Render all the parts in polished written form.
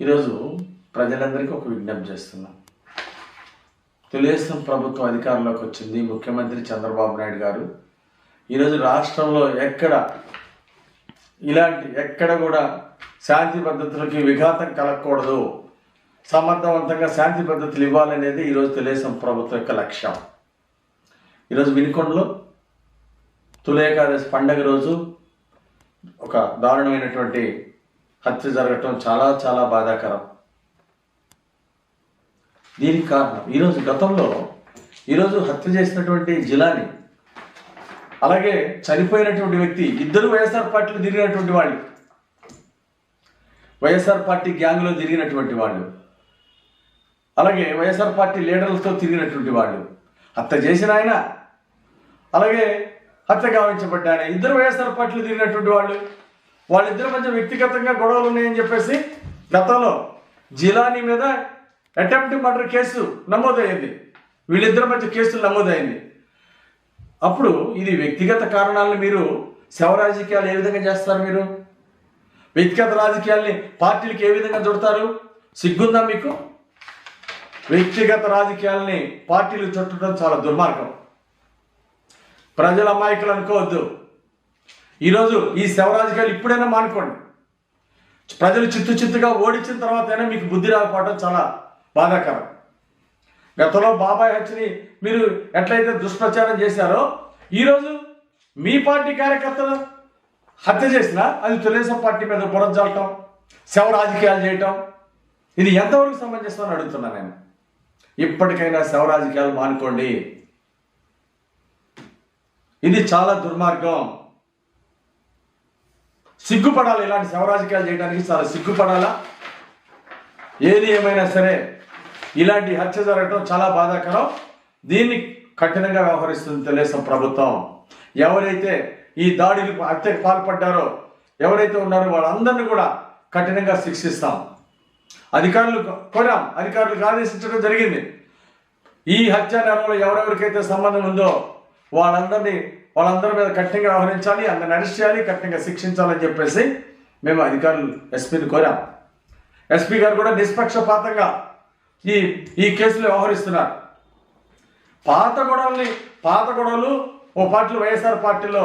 ఈరోజు ప్రజలందరికీ ఒక విజ్ఞప్తి చేస్తున్నాం. తెలుగుదేశం ప్రభుత్వం అధికారంలోకి వచ్చింది. ముఖ్యమంత్రి చంద్రబాబు నాయుడు గారు ఈరోజు రాష్ట్రంలో ఎక్కడ కూడా శాంతి భద్రతలకి విఘాతం కలగకూడదు, సమర్థవంతంగా శాంతి భద్రతలు ఇవ్వాలనేది ఈరోజు తెలుగుదేశం ప్రభుత్వం యొక్క లక్ష్యం. ఈరోజు వినుకొండలో తొలి ఏకాదశి పండగ రోజు ఒక దారుణమైనటువంటి హత్య జరగటం చాలా చాలా బాధాకరం. దీనికి కారణం ఈరోజు హత్య చేసినటువంటి జిలాని, అలాగే చనిపోయినటువంటి వ్యక్తి ఇద్దరు వైఎస్ఆర్ పార్టీలో తిరిగినటువంటి వాళ్ళు, వైఎస్ఆర్ పార్టీ గ్యాంగ్లో తిరిగినటువంటి వాళ్ళు, అలాగే వైఎస్ఆర్ పార్టీ లీడర్లతో తిరిగినటువంటి వాళ్ళు. హత్య చేసిన ఆయన, అలాగే హత్య గావించబడ్డ ఆయన ఇద్దరు వైఎస్ఆర్ పార్టీలో తిరిగినటువంటి వాళ్ళు. వాళ్ళిద్దరి మధ్య వ్యక్తిగతంగా గొడవలు ఉన్నాయని చెప్పేసి గతంలో జిలానీ మీద అటెంప్ట్ మర్డర్ కేసు నమోదయ్యింది. వీళ్ళిద్దరి మధ్య కేసులు నమోదైంది. అప్పుడు ఇది వ్యక్తిగత కారణాలను మీరు శవ రాజకీయాలు ఏ విధంగా చేస్తారు? మీరు వ్యక్తిగత రాజకీయాల్ని పార్టీలకు ఏ విధంగా చుడతారు? సిగ్గుందా మీకు? వ్యక్తిగత రాజకీయాలని పార్టీలు చుట్టడం చాలా దుర్మార్గం. ప్రజల అమాయకులు అనుకోవద్దు. ఈరోజు ఈ శవ రాజకీయాలు ఇప్పుడైనా మానుకోండి. ప్రజలు చిత్తుగా ఓడించిన తర్వాత అయినా మీకు బుద్ధి రాకపోవడం చాలా బాధాకరం. గతంలో బాబాయ్ హత్యని మీరు ఎట్లయితే దుష్ప్రచారం చేశారో, ఈరోజు మీ పార్టీ కార్యకర్తలు హత్య చేసినా అది తెలుగుదేశం పార్టీ మీద బురజాలటం, శవ రాజకీయాలు చేయటం, ఇది ఎంతవరకు సమంజసం అని అడుగుతున్నా నేను. ఇప్పటికైనా శవ రాజకీయాలు మానుకోండి. ఇది చాలా దుర్మార్గం. సిగ్గుపడాలి. ఇలాంటి శవ రాజకీయాలు చేయడానికి చాలా సిగ్గుపడాలా. ఏది ఏమైనా సరే ఇలాంటి హత్య జరగడం చాలా బాధాకరం. దీన్ని కఠినంగా వ్యవహరిస్తుంది తెలుగుదేశం ప్రభుత్వం. ఎవరైతే ఈ దాడికి హత్యకు పాల్పడ్డారో, ఎవరైతే ఉన్నారో వాళ్ళందరినీ కూడా కఠినంగా శిక్షిస్తాం. అధికారులకు ఆదేశించడం జరిగింది. ఈ హత్య నేరంలో ఎవరెవరికైతే సంబంధం ఉందో వాళ్ళందరి మీద కఠినంగా వ్యవహరించాలి, అందరిని అరెస్ట్ చేయాలి, కఠినంగా శిక్షించాలని చెప్పేసి మేము ఎస్పీని కోరాం. ఎస్పీ గారు కూడా నిష్పక్షపాతంగా ఈ కేసులో వ్యవహరిస్తున్నారు. పాత గొడవలు ఓ పార్టీలో వైఎస్ఆర్ పార్టీలో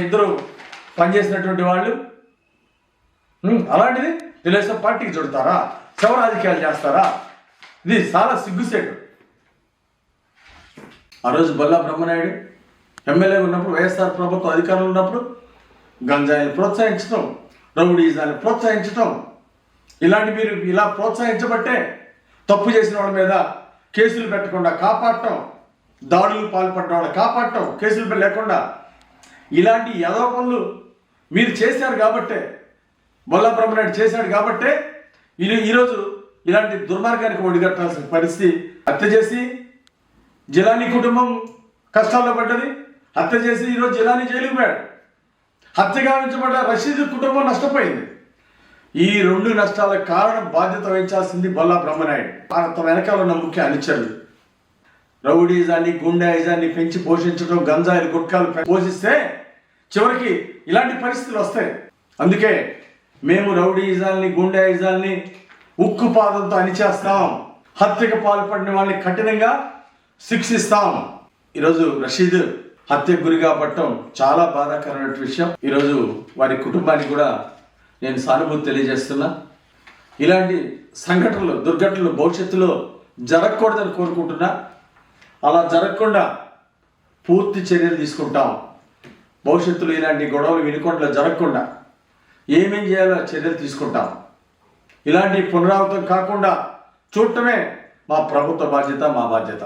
ఇద్దరు పనిచేసినటువంటి వాళ్ళు, అలాంటిది తెలుగుదేశం పార్టీకి చుడతారా? శవ రాజకీయాలు చేస్తారా? ఇది చాలా సిగ్గుసేటు. ఆ రోజు బొల్లా బ్రహ్మనాయుడు ఎమ్మెల్యే ఉన్నప్పుడు, వైఎస్ఆర్ ప్రభుత్వం అధికారంలో ఉన్నప్పుడు గంజాయిని ప్రోత్సహించడం, రౌడీజాన్ని ప్రోత్సహించడం, మీరు ఇలా ప్రోత్సహించబట్టే తప్పు చేసిన వాళ్ళ మీద కేసులు పెట్టకుండా కాపాడటం, దాడులు పాల్పడ్డ వాళ్ళు కాపాడటం, కేసులు లేకుండా ఇలాంటి యదో పనులు మీరు చేశారు కాబట్టే, బొల్లా బ్రహ్మనాయుడు చేశాడు కాబట్టే ఈరోజు ఇలాంటి దుర్మార్గానికి ఒడిగట్టాల్సిన పరిస్థితి. హత్య చేసి జిలానీ కుటుంబం కష్టాల్లో పడ్డది. హత్య చేసి ఈరోజు జిలానీ జైలుకు పోయాడు. హత్య గావించబడ్డ రషీద్ కుటుంబం నష్టపోయింది. ఈ రెండు నష్టాలకు కారణం, బాధ్యత వహించాల్సింది బొల్లా బ్రహ్మనాయుడు. తన వెనకాల ఉన్న ముఖ్య అనుచరులు. రౌడీజాన్ని, గుండాయిజాన్ని పెంచి పోషించడం, గంజాయిలు గుట్కాలు పోషిస్తే చివరికి ఇలాంటి పరిస్థితులు వస్తాయి. అందుకే మేము రౌడీజాల్ని, గుండాయిజాల్ని ఉక్కుపాదంతో అణిచేస్తాం. హత్యకు పాల్పడిన వాళ్ళని కఠినంగా శిక్షిస్తాం. ఈరోజు రషీద్ హత్యకు గురి కాబట్టడం చాలా బాధాకరమైన విషయం. ఈరోజు వారి కుటుంబానికి కూడా నేను సానుభూతి తెలియజేస్తున్నా. ఇలాంటి దుర్ఘటనలు భవిష్యత్తులో జరగకూడదని కోరుకుంటున్నా. అలా జరగకుండా పూర్తి చర్యలు తీసుకుంటాం. భవిష్యత్తులో ఇలాంటి గొడవలు వినుకొండలో జరగకుండా ఏమేం చేయాలో చర్యలు తీసుకుంటాం. ఇలాంటి పునరావృతం కాకుండా చూడటమే మా ప్రభుత్వ బాధ్యత, మా బాధ్యత.